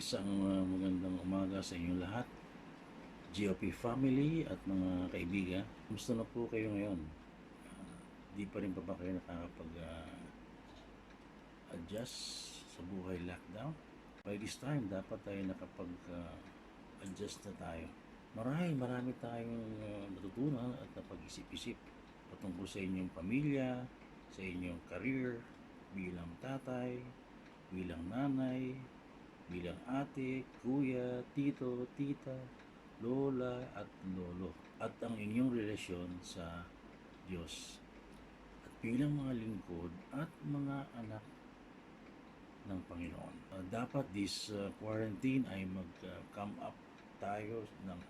Isang magandang umaga sa inyong lahat, GOP family at mga kaibigan. Kumusta na po kayo ngayon? Di pa rin pa ba kayo nakakapag-adjust sa buhay lockdown? By this time, dapat tayo nakapag-adjust na tayo. Marami tayong natutunan at napag-isip-isip patungkol sa inyong pamilya, sa inyong career, bilang tatay, bilang nanay, bilang ate, kuya, tito, tita, lola at lolo, at ang inyong relasyon sa Diyos, at bilang mga lingkod at mga anak ng Panginoon. Dapat this quarantine ay mag-come up tayo na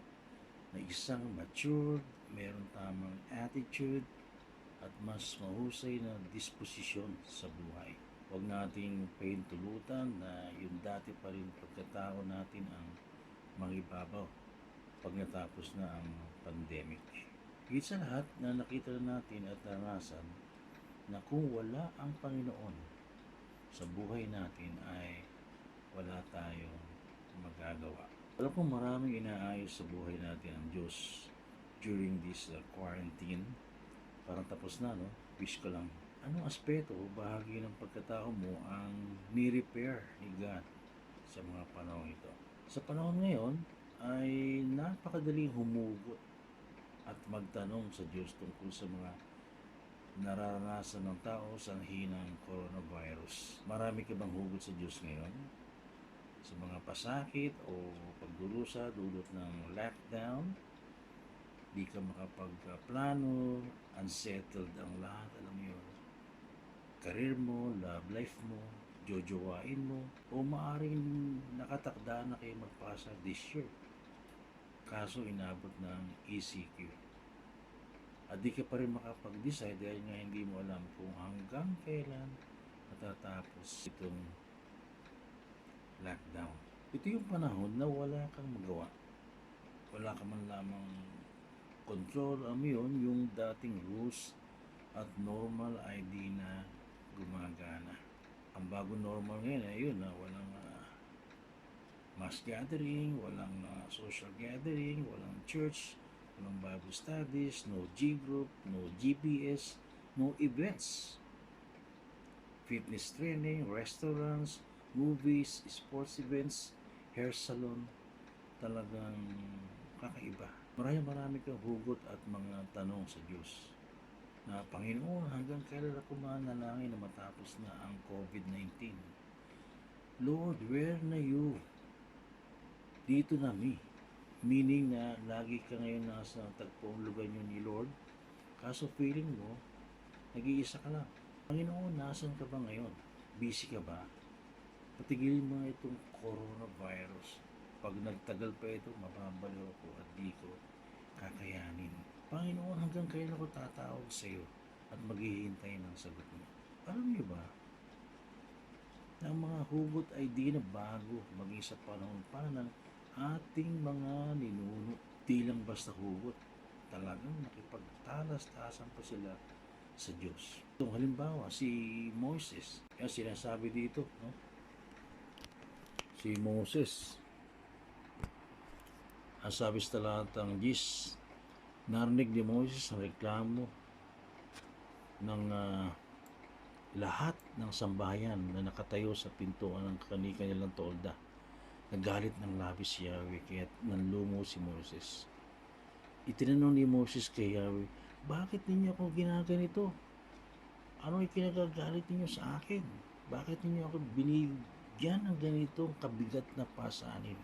isang matured, meron tamang attitude at mas mahusay na disposisyon sa buhay. Huwag nating pahintulutan na yung dati pa rin pagkatao natin ang mangibabaw pag natapos na ang pandemic. Higit sa lahat na nakita natin at naranasan na kung wala ang Panginoon sa buhay natin ay wala tayong magagawa. Alam ko maraming inaayos sa buhay natin ang Diyos during this quarantine. Parang tapos na, no? Wish ko lang. Anong aspeto o bahagi ng pagkatao mo ang ni-repair ni God sa mga panahon ito? Sa panahon ngayon ay napakadaling humugot at magtanong sa Diyos tungkol sa mga nararanasan ng tao sa hinang coronavirus. Marami ka bang hugot sa Diyos ngayon? Sa mga pasakit o pagdurusa dulot ng lockdown, di ka makapagplano, unsettled ang lahat, alam mo yun. Career mo, love life mo, jojowain mo, o maaring nakatakda na kayo magpasa this year. Kaso inabot ng ECQ. At di ka pa rin makapag-decide dahil nga hindi mo alam kung hanggang kailan matatapos itong lockdown. Ito yung panahon na wala kang magawa. Wala ka man lamang control, yun, yung dating rules at normal ay di na gumagana. Ang bago normal ngayon ay yun na walang mass gathering, walang social gathering, walang church, walang Bible studies, no G group, no GPS, no events. Fitness training, restaurants, movies, sports events, hair salon, talagang kakaiba. Marami kang hugot at mga tanong sa Diyos. Na Panginoon, hanggang kailan ako manalangin na matapos na ang COVID-19? Lord, where na you? Dito na me. Meaning na lagi ka ngayon nasa tagpong lugar nyo ni Lord. Kaso feeling mo, nag-iisa ka lang. Panginoon, nasan ka ba ngayon? Busy ka ba? Patigilin mo nga itong coronavirus. Pag nagtagal pa ito, mababaliw ako at di ko kakayanin. Panginoon, hanggang kailan ako tatawag sa iyo at maghihintay ng sagot mo? Alam niyo ba, na ang mga hugot ay di na bago maging sa panahon pa ng ating mga ninuno. Di lang basta hugot, talagang nakipagtalas-tasan pa sila sa Diyos. Itong halimbawa, si Moses, yung sinasabi dito, no? Si Moses, ang sabi sa talatang 10, narinig ni Moses ang reklamo ng lahat ng sambahayan na nakatayo sa pintuan ng kanilang tolda. Nagalit ng labis si Yahweh, kaya nanlumo si Moses. Itinanong ni Moses kay Yahweh, bakit ninyo ako ginaganito? Ano ikinagagalit ninyo sa akin? Bakit ninyo ako binigyan ng ganitong kabigat na pasanin?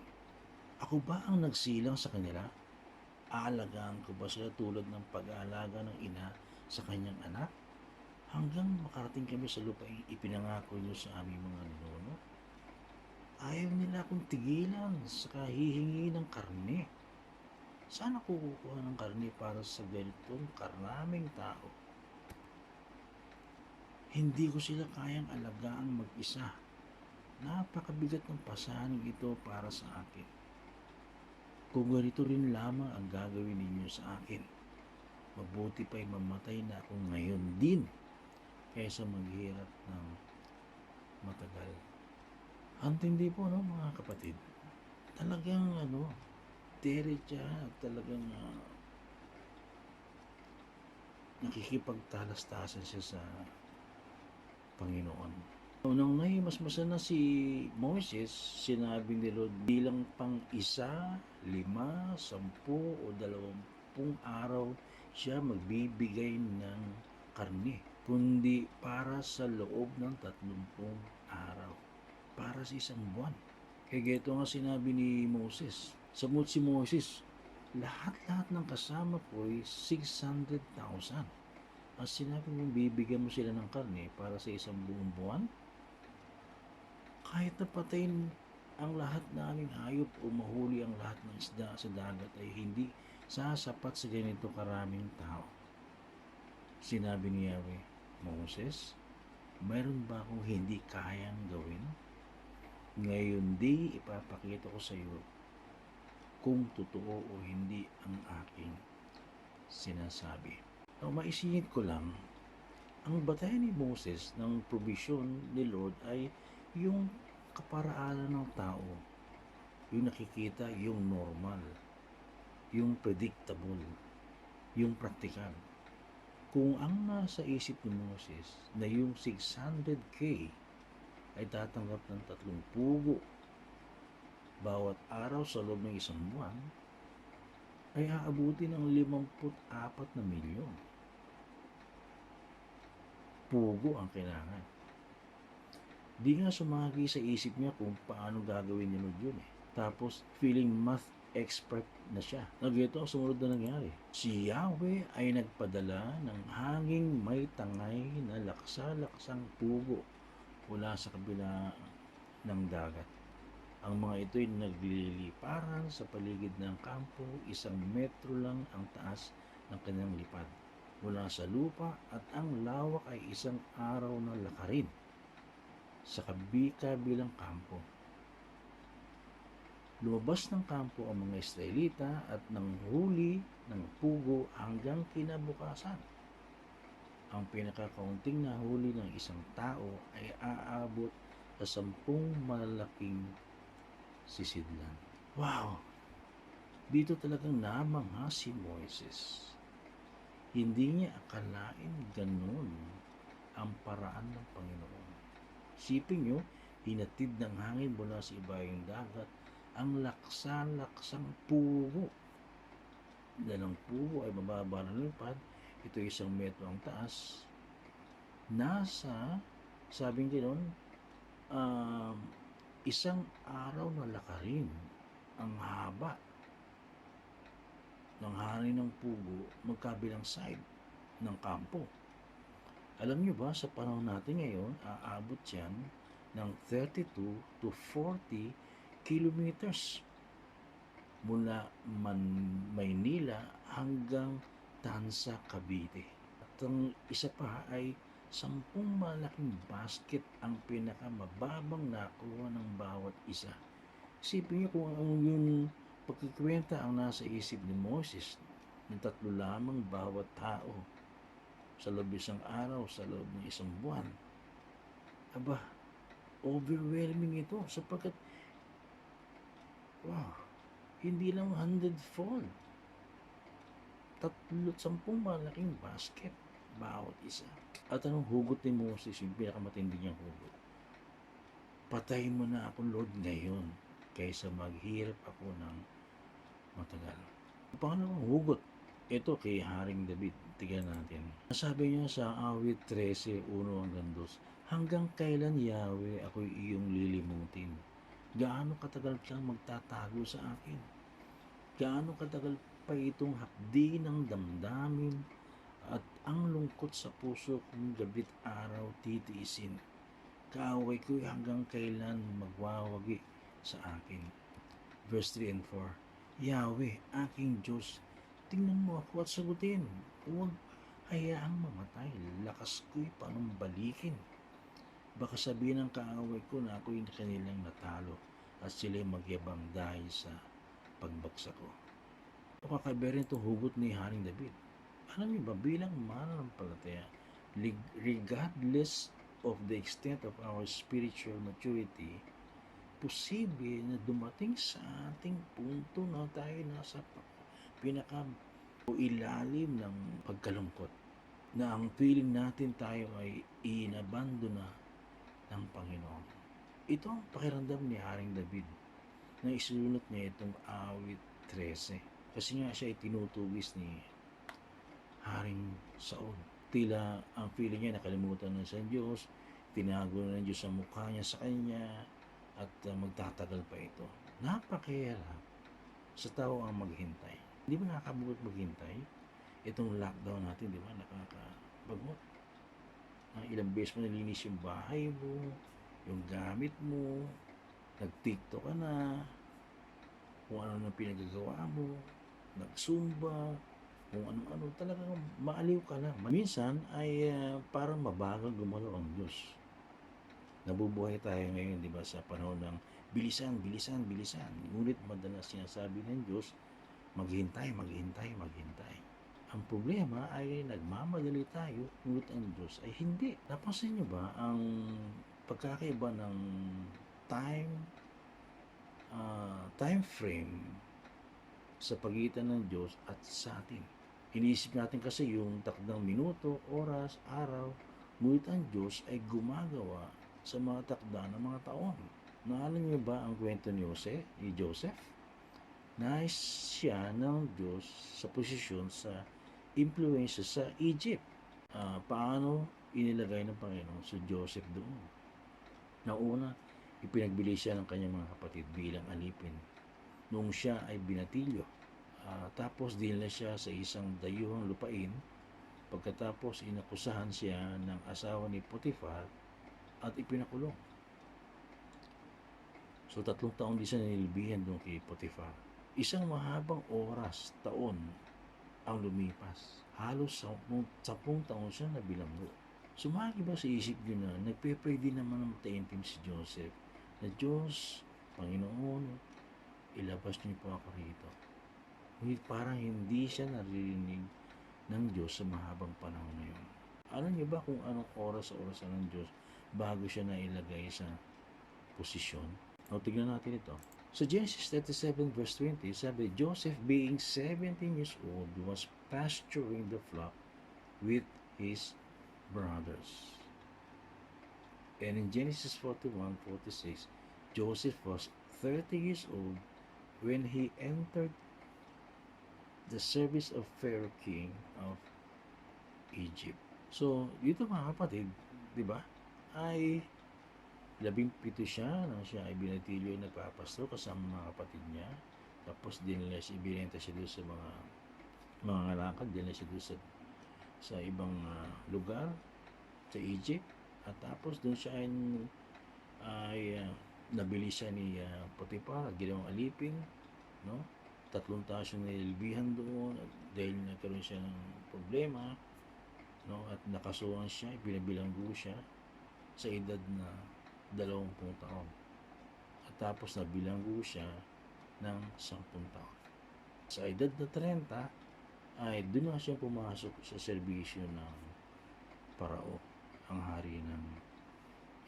Ako ba ang nagsilang sa kanila? Aalagaan ko ba sila tulad ng pag-aalaga ng ina sa kanyang anak? Hanggang makarating kami sa lupaing ipinangako niyo sa aming mga ninuno? Ayaw nila akong tigilan sa kahihingi ng karne. Saan ako kukuha ng karne para sa ganitong karaming tao? Hindi ko sila kayang alagaan mag-isa. Napakabigat ng pasaning ito para sa akin. Kung ganito rin lamang ang gagawin ninyo sa akin, mabuti pa'y mamatay na ako ngayon din kaysa maghirap ng matagal. Ang tindi po, no, mga kapatid. Talagang, derecha, talagang nakikipagtalastasan siya sa Panginoon. Nung nahimasmasan na si Moses, sinabi ni Lord, bilang pang 1, 5, 10 o 20 araw siya magbibigay ng karne, kundi para sa loob ng 30 araw, para sa isang buwan. Kaya geto nga sinabi ni Moses, samot si Moses, lahat-lahat ng kasama ko ay 600,000. Ang sinabi mo, bibigyan mo sila ng karne para sa isang buong buwan? Kahit na patayin ang lahat naming hayop o mahuli ang lahat ng isda sa dagat ay hindi sasapat sa ganito karaming tao. Sinabi ni Yahweh, Moses, mayroon ba akong hindi kayang gawin? Ngayon di ipapakita ko sa iyo kung totoo o hindi ang aking sinasabi. Maisingit ko lang, ang batayan ni Moses ng provision ni Lord ay yung kaparaanan ng tao, yung nakikita, yung normal, yung predictable, yung practical. Kung ang nasa isip ni Moses na yung 600K ay tatanggap ng 3 pugo bawat araw sa loob ng isang buwan, ay aabuti ng 54 na milyon. Pugo ang kailangan. Di nga sumagi sa isip niya kung paano gagawin niya yun eh. Tapos, feeling math expert na siya. Ito ang sumunod na nangyari. Si Yahweh ay nagpadala ng hanging may tangay na laksa-laksang pugo mula sa kabila ng dagat. Ang mga ito'y nagliliparan sa paligid ng kampo, 1 metro lang ang taas ng kanyang lipad mula sa lupa at ang lawak ay 1 araw na lakarin sa kabilang kampo. Lumabas ng kampo ang mga Israelita at nanghuli ng pugo hanggang kinabukasan. Ang pinakakaunting nahuli ng isang tao ay aabot sa 10 malalaking sisidlan. Wow! Dito talagang namangha si Moises. Hindi niya akalain ganun ang paraan ng Panginoon. Isipin nyo, hinatid ng hangin mula sa ibayong dagat ang laksa-laksang pugo. Dahil ang pugo ay mababa ng lipad, ito 1 metro ang taas. Nasa, sabing gano'n, 1 araw na lakarin ang haba ng hari ng pugo magkabilang side ng kampo. Alam nyo ba, sa panahon natin ngayon, aabot yan ng 32 to 40 kilometers mula Maynila hanggang Tansa, Cavite. At ang isa pa ay 10 malaking basket ang pinakamababang nakuha ng bawat isa. Isipin niyo kung yung pagkikwenta ang nasa isip ni Moses, ng 3 lamang bawat tao sa loob ng 1 araw, sa loob ng 1 buwan. Aba, overwhelming ito sapagkat, wow, hindi lang 100-fold. 10 malaking basket bawat isa. At anong hugot ni Moses, yung pinakamatindi niyang hugot? Patayin mo na ako, Lord, ngayon kaysa maghirap ako ng matagal. Pangalawang hugot, ito kay Haring David. Tignan natin. Sabi niya sa awit 13:1-2, hanggang kailan, Yahweh, ako'y iyong lilimutin? Gaano katagal kang magtatago sa akin? Gaano katagal pa itong hapdi ng damdamin at ang lungkot sa puso kong gabit araw titiisin? Kaaway ko'y hanggang kailan magwawagi sa akin? Verse 3 and 4, Yahweh, aking Diyos, tingnan mo ako at sagutin. Huwag hayaang mamatay. Lakas ko'y panumbalikin. Baka sabihin ng kaaway ko na ako'y kanilang natalo at sila'y magyabang dahil sa pagbagsak ko. O kakaiba rin itong hugot ni Haring David. Alam niyo ba, bilang mananampalataya, regardless of the extent of our spiritual maturity, posible na dumating sa ating punto na tayo nasa pinaka o ilalim ng pagkalungkot na ang feeling natin tayo ay inabandona ng Panginoon. Ito ang pakiramdam ni Haring David na isulot niya itong awit 13. Kasi nga siya ay tinutugis ni Haring Saul. Tila ang feeling niya nakalimutan na sa Diyos, tinago na ng Diyos ang mukha niya sa kanya, at magtatagal pa ito. Napakahirap sa tao ang maghintay. Hindi ba nakakabugot maghintay? Itong lockdown natin, di ba? Nakakabagot. Ilang beses mo nalinis yung bahay mo, yung gamit mo, nag-TikTok ka na, kung ano na pinagagawa mo, nag-Zumba, kung ano-ano, talagang maaliw ka na. Minsan ay parang mabagal gumalaw ang Diyos. Nabubuhay tayo ngayon, di ba, sa panahon ng bilisan. Ngunit madalas sinasabi ng Diyos, maghintay. Ang problema ay nagmamadali tayo, ngunit ang Diyos ay hindi. Napansin niyo ba ang pagkakaiba ng time frame sa pagitan ng Diyos at sa atin? Iniisip natin kasi yung takdang minuto, oras, araw, ngunit ang Diyos ay gumagawa sa mga takda ng mga taon. Naalala niyo ba ang kwento ni Joseph? Nais siya ng Diyos sa posisyon, sa influensya sa Egypt. Paano inilagay ng Panginoon si Joseph doon? Nauna, ipinagbili siya ng kanyang mga kapatid bilang alipin noong siya ay binatilyo. Tapos dinala siya sa isang dayuhang lupain. Pagkatapos inakusahan siya ng asawa ni Potiphar at ipinakulong. So 3 taon din siya nilbihan doon kay Potiphar. Isang mahabang oras, taon ang lumipas. Halos 10 taon siya na bilanggo. Sumagi ba sa isip niyo na nagpe-pray din naman ng taimtim si Joseph na Diyos, Panginoon, ilabas niyo po ako rito. Ngunit parang hindi siya naririnig ng Diyos sa mahabang panahon na yun. Alam niyo ba kung anong oras ng Diyos bago siya nailagay sa posisyon? Tignan natin ito. So Genesis 37 verse 20, sabi, Joseph being 17 years old was pasturing the flock with his brothers. And in Genesis 41:46, Joseph was 30 years old when he entered the service of Pharaoh king of Egypt. So, dito mga kapatid, di ba, ay 17 siya nang siya ay binatilyo ay nagpapasto kasama mga kapatid niya. Tapos ibinenta siya doon sa mga ngalakad, dinala siya doon sa ibang lugar sa Egypt. At tapos doon siya ay nabili siya ni Potiphar at ginawang alipin, no? 3 taon siya nililbihan doon dahil nagkaroon siya ng problema, no? At nakasuhan siya, binabilanggo siya sa edad na 20 taon. At tapos nabilanggo siya ng 10 taon. Sa edad na 30 ay doon na siya pumasok sa serbisyo ng Parao, ang hari ng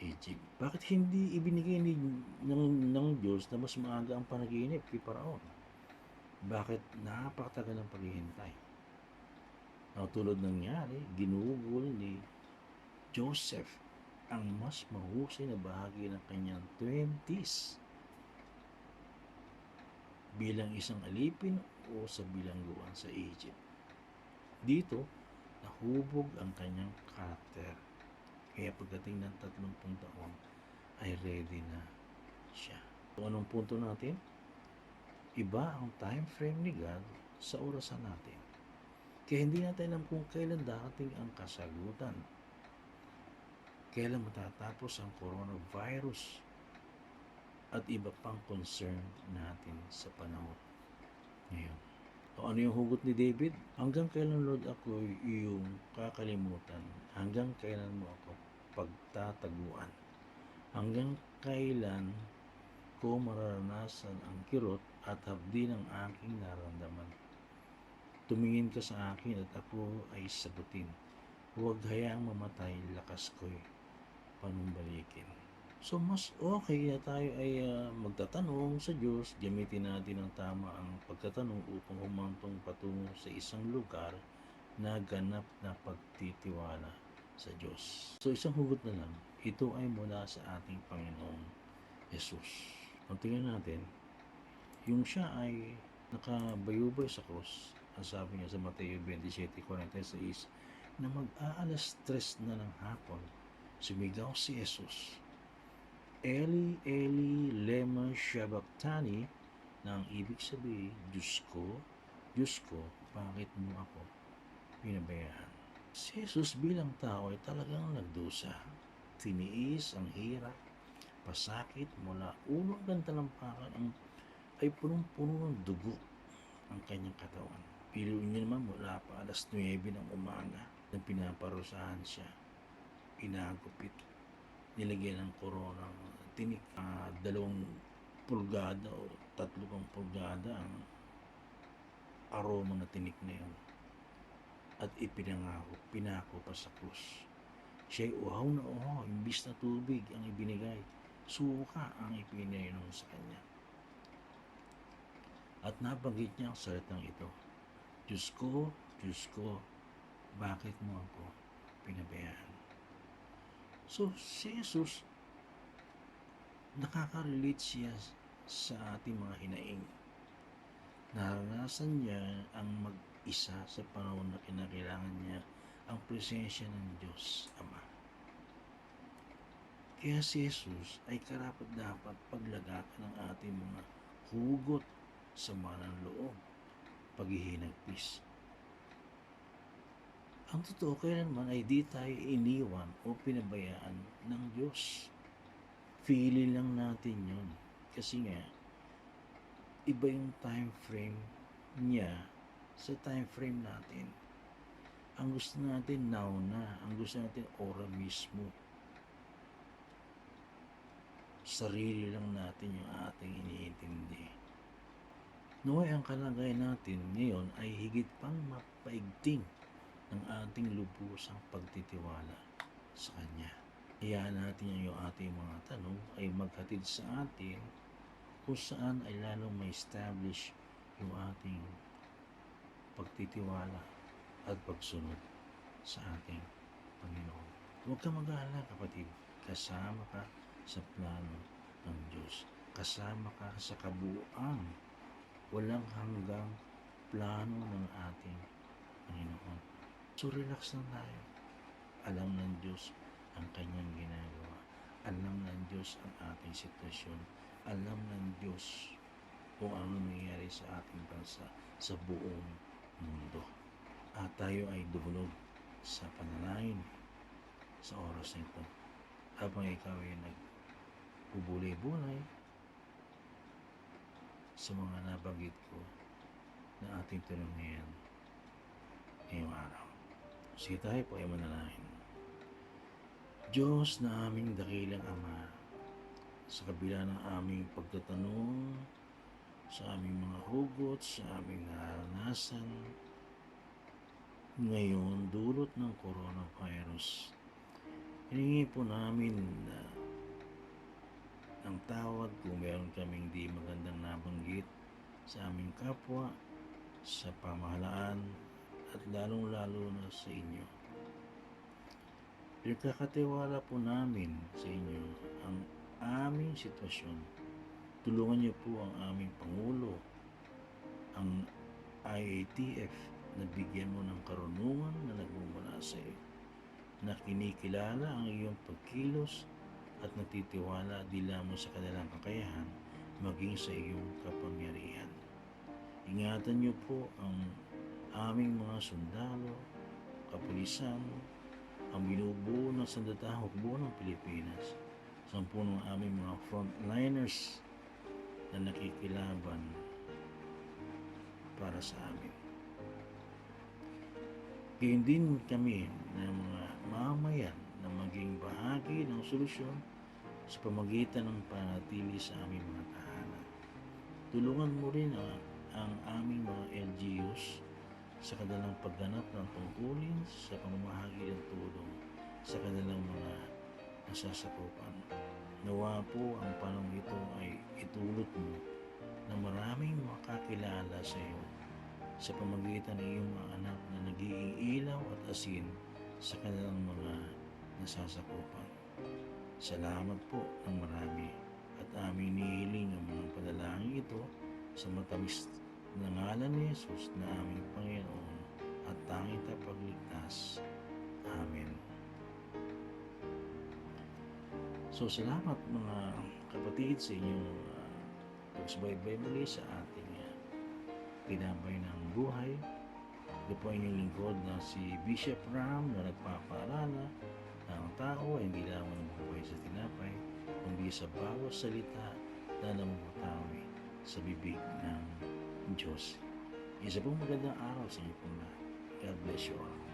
Egypt. Bakit hindi ibinigay ng Diyos na mas maaga ang panaginip kay Parao? Bakit napakatagal ng paghihintay? Tulad nangyari, ginugol ni Joseph ang mas mahusay na bahagi ng kanyang 20s bilang isang alipin o sa bilangguan sa Egypt. Dito, nahubog ang kanyang karakter. Kaya pagdating ng 30 taon, ay ready na siya. So, anong punto natin? Iba ang time frame ni God sa orasan natin. Kaya hindi natin alam kung kailan darating ang kasagutan. Kailan matatapos ang coronavirus at iba pang concern natin sa panahon ngayon. Ano yung hugot ni David? Hanggang kailan, Lord, ako iyong kakalimutan? Hanggang kailan mo ako pagtataguan? Hanggang kailan ko mararanasan ang kirot at habdi ng aking nararamdaman? Tumingin ka sa akin at ako ay sagutin. Huwag hayaang mamatay, lakas ko'y panumbalikin. So, mas okay na tayo ay magtatanong sa Diyos, gamitin natin ang tama ang pagtatanong upang humantong patungo sa isang lugar na ganap na pagtitiwala sa Diyos. So, isang hugot na lang, ito ay mula sa ating Panginoong Jesus. Kung tingnan natin, yung siya ay nakabayubay sa krus, ang sabi niya sa Mateo 27:46, na mag-aalas 3 na ng hapon, sumigaw si Jesus, Eli, Eli, lema sabachthani, na ang ibig sabihin, Diyos ko, bakit mo ako pinabayaan? Si Jesus bilang tao ay talagang nagdusa. Tiniis ang hirap, pasakit mula ulo hanggang talampakan ay punong-puno ng dugo ang kanyang katawan. Piluin niya naman mula pa alas 9 ng umaga na pinaparusahan siya, inagupit, nilagyan ng korona, tinik, 2 pulgada o 3 pulgada ang aroma na tinik na yun. At pinako pa sa krus. Siya'y uhaw na uhaw, imbis na tubig ang ibinigay, suka ang ipinainom sa kanya. At nabanggit niya ang salitang ito, Diyos ko, bakit mo ako pinabayaan? So, si Jesus, nakaka-relate siya sa ating mga hinaing. Naranasan niya ang mag-isa sa panahon na kinakailangan niya ang presensya ng Diyos Ama. Kaya si Jesus ay karapat-dapat paglagakan ng ating mga hugot sa manang loob, paghihinagpis. Ang totoo kailanman ay di tayo iniwan o pinabayaan ng Diyos. Feeling lang natin yun. Kasi nga, iba yung time frame niya sa time frame natin. Ang gusto natin now na, ang gusto natin ora mismo. Sarili lang natin yung ating iniintindi. Naway ang kalagayan natin ngayon ay higit pang mapaigting ng ating lubusang pagtitiwala sa Kanya. Hayaan natin yung ating mga tanong ay maghatid sa atin kung saan ay lalong ma-establish yung ating pagtitiwala at pagsunod sa ating Panginoon. Huwag ka mag-aalala, kapatid. Kasama ka sa plano ng Diyos. Kasama ka sa kabuuang walang hanggang plano ng ating Panginoon. So relax lang tayo. Alam ng Diyos ang kanyang ginagawa. Alam ng Diyos ang ating sitwasyon. Alam ng Diyos kung ano nangyayari sa ating bansa, sa buong mundo. At tayo ay dumulog sa panalangin sa oras na ito. Habang ikaw ay nagbubulay-bulay sa mga nabanggit ko na ating tanong ngayon ngayong araw. Sige, tayo po ay manalangin. Diyos na aming dakilang Ama, sa kabila ng aming pagtatanong, sa aming mga hugot, sa aming naranasan, ngayon dulot ng coronavirus, hiningi po namin na ang tawad kung meron kaming di magandang nabanggit sa aming kapwa, sa pamahalaan, at lalong-lalo na sa inyo. Pinagkakatiwala po namin sa inyo ang aming sitwasyon. Tulungan niyo po ang aming Pangulo, ang IATF, na bigyan mo ng karunungan na nagmumula sa iyo, na kinikilala ang iyong pagkilos at natitiwala di lamang sa kanilang kakayahan, maging sa iyong kapangyarihan. Ingatan niyo po ang aming mga sundalo, kapulisan, ang binubuo ng Sandatahang Hukbo ng Pilipinas, sampu ng aming mga frontliners na nakikilaban para sa amin. Gayon din kami na mga mamayan na maging bahagi ng solusyon sa pamagitan ng panatili sa aming mga tahanan. Tulungan mo rin ang aming mga LGUs sa kanilang pagganap ng tungkulin sa pamamahagi ng tulong sa kanilang mga nasasakupan. Nawa po ang panahon ito ay itulot mo na maraming makakilala sa iyo sa pamagitan ng iyong mga anak na nagiging ilaw at asin sa kanilang mga nasasakupan. Salamat po ng marami at aming nihiling ang mga panalangin ito sa matamis na ngalan ni Jesus na aming Panginoon at tanging tagapagligtas. Amen. So salamat mga kapatid sa inyong pagsubaybay muli sa ating tinapay ng buhay. Ito po inyong lingkod na si Bishop Ram na nagpapaalala na ang tao ay hindi lamang nabubuhay sa tinapay, kundi sa bawat salita na namumutawi sa bibig ng Diyos. Isa pong magandang araw sa inyo po na. God bless you all.